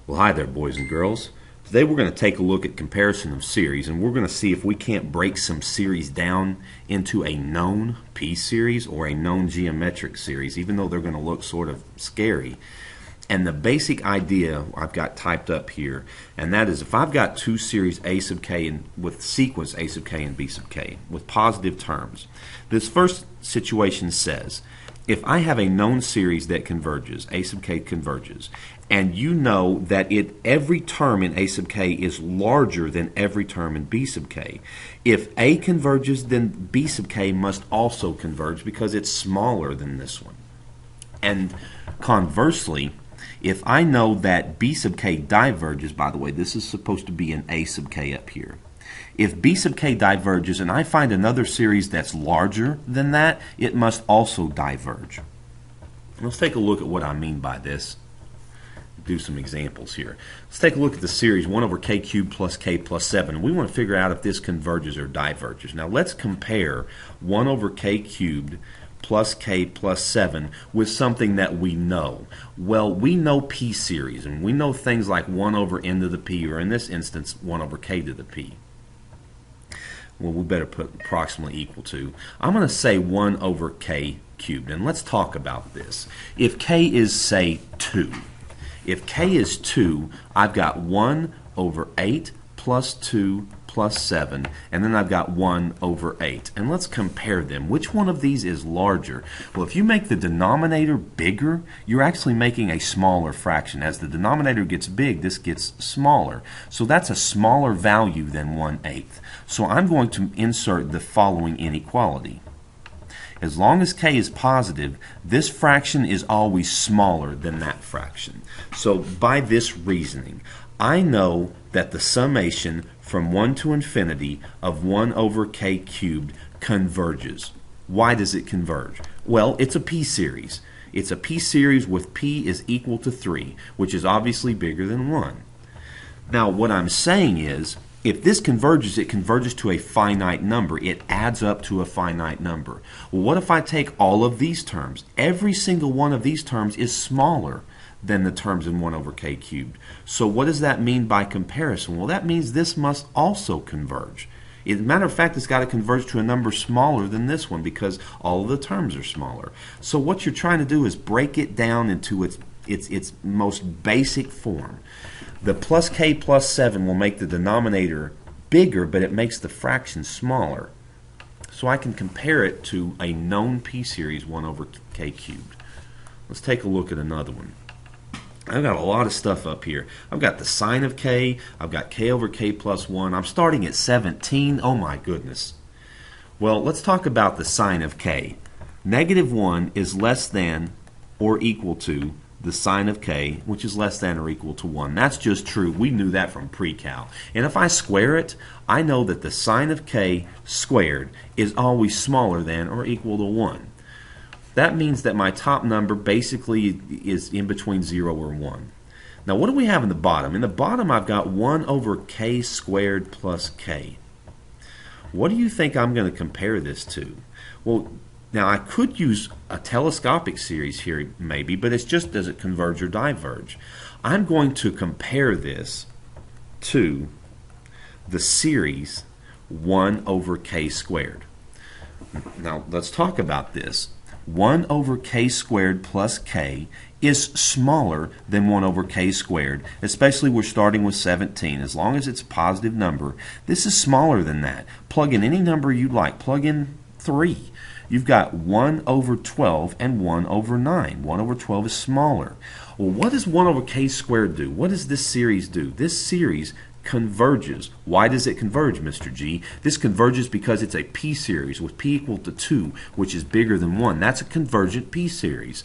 Well, hi there, boys and girls. Today we're going to take a look at comparison of series, and we're going to see if we can't break some series down into a known p-series or a known geometric series, even though they're going to look sort of scary. And the basic idea I've got typed up here, and that is if I've got two series a sub k and with sequence a sub k and b sub k with positive terms, this first situation says if I have a known series that converges, a sub k converges, and you know that every term in a sub k is larger than every term in b sub k, if a converges, then b sub k must also converge because it's smaller than this one. And conversely, if I know that b sub k diverges, by the way, this is supposed to be an a sub k up here. If b sub k diverges and I find another series that's larger than that, it must also diverge. Let's take a look at what I mean by this. Do some examples here. Let's take a look at the series 1 over k cubed plus k plus 7. We want to figure out if this converges or diverges. Now let's compare 1 over k cubed plus k plus 7 with something that we know. Well, we know p series, and we know things like 1 over n to the p, or in this instance 1 over k to the p. Well, we better put approximately equal to. I'm going to say 1 over k cubed, and let's talk about this. If k is, say, 2, if k is 2, I've got 1 over 8 plus 2 plus 7, and then I've got 1 over 8. And let's compare them. Which one of these is larger? Well, if you make the denominator bigger, you're actually making a smaller fraction. As the denominator gets big, this gets smaller. So that's a smaller value than 1/8. So I'm going to insert the following inequality. As long as k is positive, this fraction is always smaller than that fraction. So by this reasoning, I know that the summation from 1 to infinity of 1 over k cubed converges. Why does it converge? Well, it's a p-series. It's a p-series with p is equal to 3, which is obviously bigger than 1. Now, what I'm saying is, if this converges, it converges to a finite number. It adds up to a finite number. Well, what if I take all of these terms? Every single one of these terms is smaller than the terms in 1 over k cubed. So what does that mean by comparison? Well, that means this must also converge. As a matter of fact, it's got to converge to a number smaller than this one because all of the terms are smaller. So what you're trying to do is break it down into its most basic form. The plus k plus 7 will make the denominator bigger, but it makes the fraction smaller. So I can compare it to a known p-series 1 over k cubed. Let's take a look at another one. I've got a lot of stuff up here. I've got the sine of k. I've got k over k plus 1. I'm starting at 17. Oh my goodness. Well, let's talk about the sine of k. Negative 1 is less than or equal to the sine of k, which is less than or equal to 1. That's just true. We knew that from pre-cal. And if I square it, I know that the sine of k squared is always smaller than or equal to 1. That means that my top number basically is in between 0 or 1. Now what do we have in the bottom? In the bottom I've got 1 over k squared plus k. What do you think I'm going to compare this to? Well, now I could use a telescopic series here maybe, but it's just does it converge or diverge? I'm going to compare this to the series 1 over k squared. Now let's talk about this. 1 over k squared plus k is smaller than 1 over k squared, especially we're starting with 17. As long as it's a positive number, this is smaller than that. Plug in any number you'd like. Plug in 3. You've got 1 over 12 and 1 over 9. 1 over 12 is smaller. Well, what does 1 over k squared do? What does this series do? This series converges. Why does it converge, Mr. G? This converges because it's a p-series with p equal to 2, which is bigger than 1. That's a convergent p-series.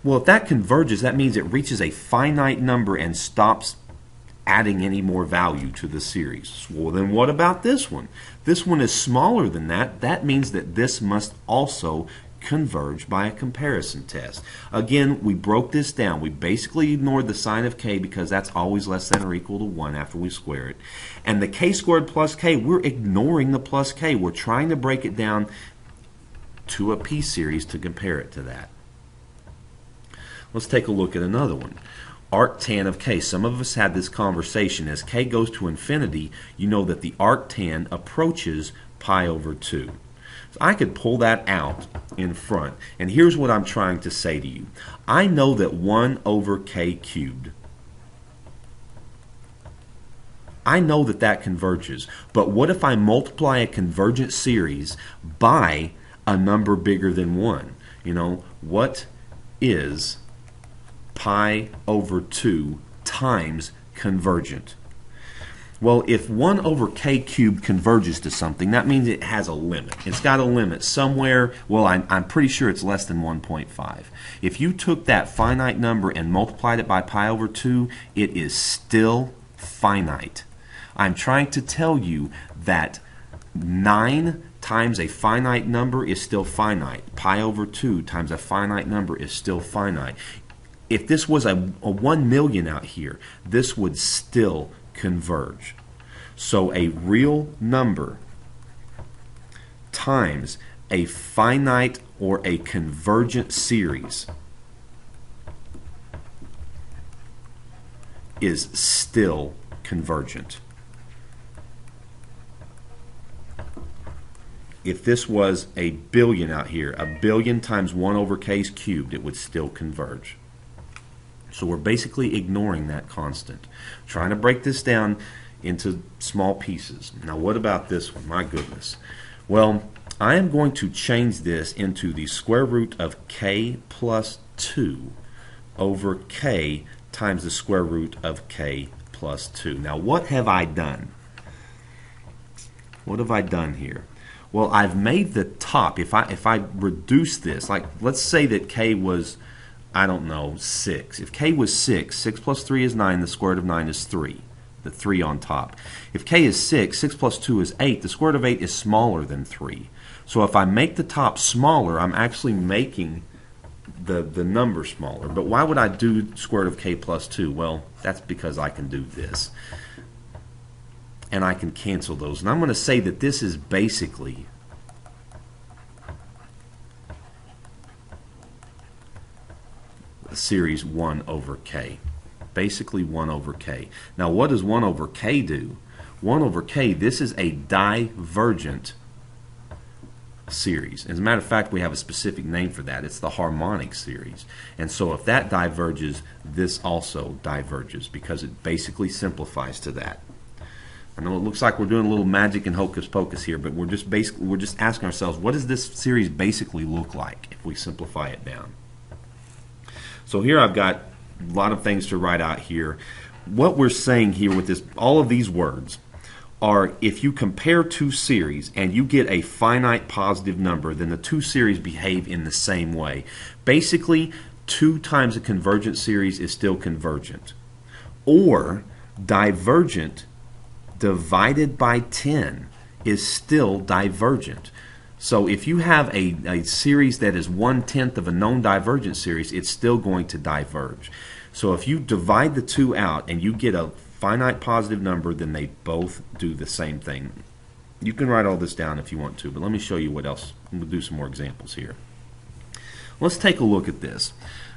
Well, if that converges, that means it reaches a finite number and stops adding any more value to the series. Well, then what about this one? This one is smaller than that. That means that this must also converge by a comparison test. Again, we broke this down. We basically ignored the sine of k because that's always less than or equal to 1 after we square it. And the k squared plus k, we're ignoring the plus k. We're trying to break it down to a p-series to compare it to that. Let's take a look at another one. arctan of k. Some of us had this conversation. As k goes to infinity, you know that the arctan approaches pi over 2. So I could pull that out in front. And here's what I'm trying to say to you. I know that 1 over k cubed, I know that that converges. But what if I multiply a convergent series by a number bigger than 1? You know, what is pi over 2 times convergent? Well, if 1 over k cubed converges to something, that means it has a limit. It's got a limit somewhere. Well, I'm pretty sure it's less than 1.5. If you took that finite number and multiplied it by pi over 2, it is still finite. I'm trying to tell you that 9 times a finite number is still finite. Pi over 2 times a finite number is still finite. If this was a 1 million out here, this would still converge. So a real number times a finite or a convergent series is still convergent. If this was a billion out here, a billion times 1 over k cubed, it would still converge. So we're basically ignoring that constant. Trying to break this down into small pieces. Now what about this one? My goodness. Well, I am going to change this into the square root of k plus 2 over k times the square root of k plus 2. Now what have I done? What have I done here? Well, I've made the top, if I reduce this, like let's say that k was, I don't know, 6. If k was 6, 6 plus 3 is 9, the square root of 9 is 3. The 3 on top. If k is 6, 6 plus 2 is 8, the square root of 8 is smaller than 3. So if I make the top smaller, I'm actually making the number smaller. But why would I do square root of k plus 2? Well, that's because I can do this. And I can cancel those. And I'm going to say that this is basically series 1 over k. Basically 1 over k. Now what does 1 over k do? 1 over k, this is a divergent series. As a matter of fact, we have a specific name for that. It's the harmonic series. And so if that diverges, this also diverges because it basically simplifies to that. I know it looks like we're doing a little magic and hocus pocus here, but we're just asking ourselves, what does this series basically look like if we simplify it down? So here I've got a lot of things to write out here. What we're saying here with this, all of these words, are if you compare two series and you get a finite positive number, then the two series behave in the same way. Basically, 2 times a convergent series is still convergent. Or divergent divided by 10 is still divergent. So if you have a series that is 1/10 of a known divergent series, it's still going to diverge. So if you divide the two out and you get a finite positive number, then they both do the same thing. You can write all this down if you want to, but let me show you what else. We'll do some more examples here. Let's take a look at this.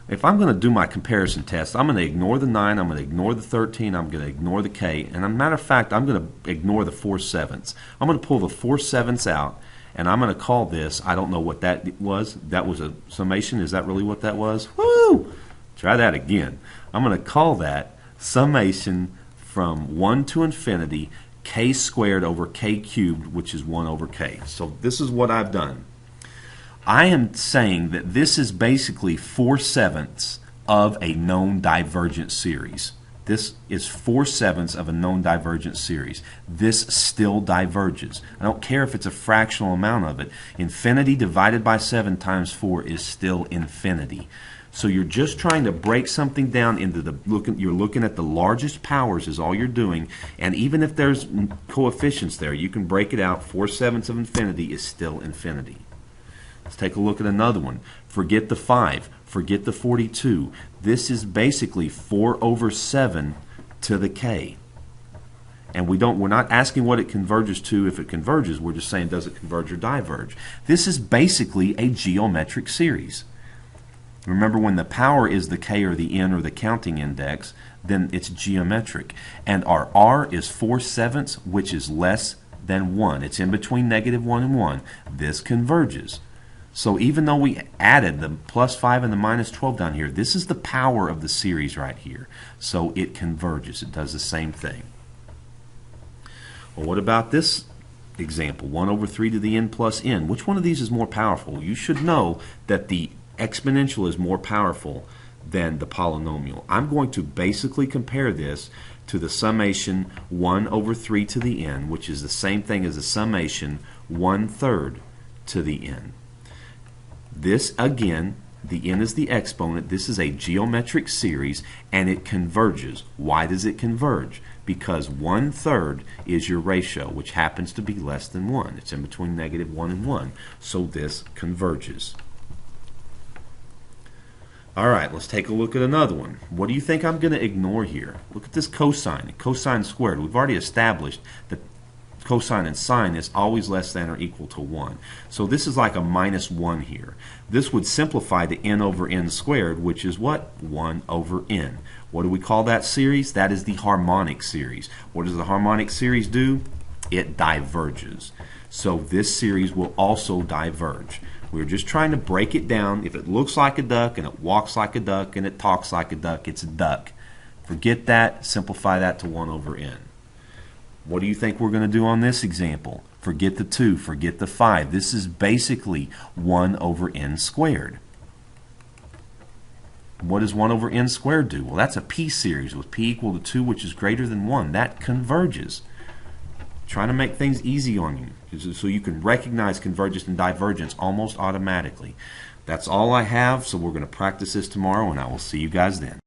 If I'm going to do my comparison test, I'm going to ignore the 9, I'm going to ignore the 13, I'm going to ignore the k, and as a matter of fact, I'm going to ignore the 4/7. I'm going to pull the 4/7 out, and I'm going to call this, I don't know what that was. That was a summation. Is that really what that was? Woo! Try that again. I'm going to call that summation from 1 to infinity, k squared over k cubed, which is 1 over k. So this is what I've done. I am saying that this is basically 4/7 of a known divergent series. This is 4/7 of a known divergent series. This still diverges. I don't care if it's a fractional amount of it. Infinity divided by 7 times 4 is still infinity. So you're just trying to break something down into you're looking at the largest powers is all you're doing, and even if there's coefficients there, you can break it out. 4/7 of infinity is still infinity. Let's take a look at another one. Forget the 5. Forget the 42. This is basically 4/7 to the k. And we're not asking what it converges to. If it converges, we're just saying does it converge or diverge. This is basically a geometric series. Remember, when the power is the k or the n or the counting index, then it's geometric. And our r is 4/7, which is less than 1. It's in between -1 and 1. This converges. So even though we added the +5 and the -12 down here, this is the power of the series right here. So it converges. It does the same thing. Well, what about this example? 1/3 to the n plus n. Which one of these is more powerful? You should know that the exponential is more powerful than the polynomial. I'm going to basically compare this to the summation 1/3 to the n, which is the same thing as the summation 1/3 to the n. This, again, the n is the exponent. This is a geometric series, and it converges. Why does it converge? Because 1/3 is your ratio, which happens to be less than 1. It's in between -1 and 1. So this converges. All right, let's take a look at another one. What do you think I'm going to ignore here? Look at this cosine. Cosine squared. We've already established that cosine and sine is always less than or equal to 1. So this is like a -1 here. This would simplify to n over n squared, which is what? 1 over n. What do we call that series? That is the harmonic series. What does the harmonic series do? It diverges. So this series will also diverge. We're just trying to break it down. If it looks like a duck and it walks like a duck and it talks like a duck, it's a duck. Forget that. Simplify that to 1 over n. What do you think we're going to do on this example? Forget the 2. Forget the 5. This is basically 1 over n squared. What does 1 over n squared do? Well, that's a p series with p equal to 2, which is greater than 1. That converges. Trying to make things easy on you so you can recognize convergence and divergence almost automatically. That's all I have, so we're going to practice this tomorrow, and I will see you guys then.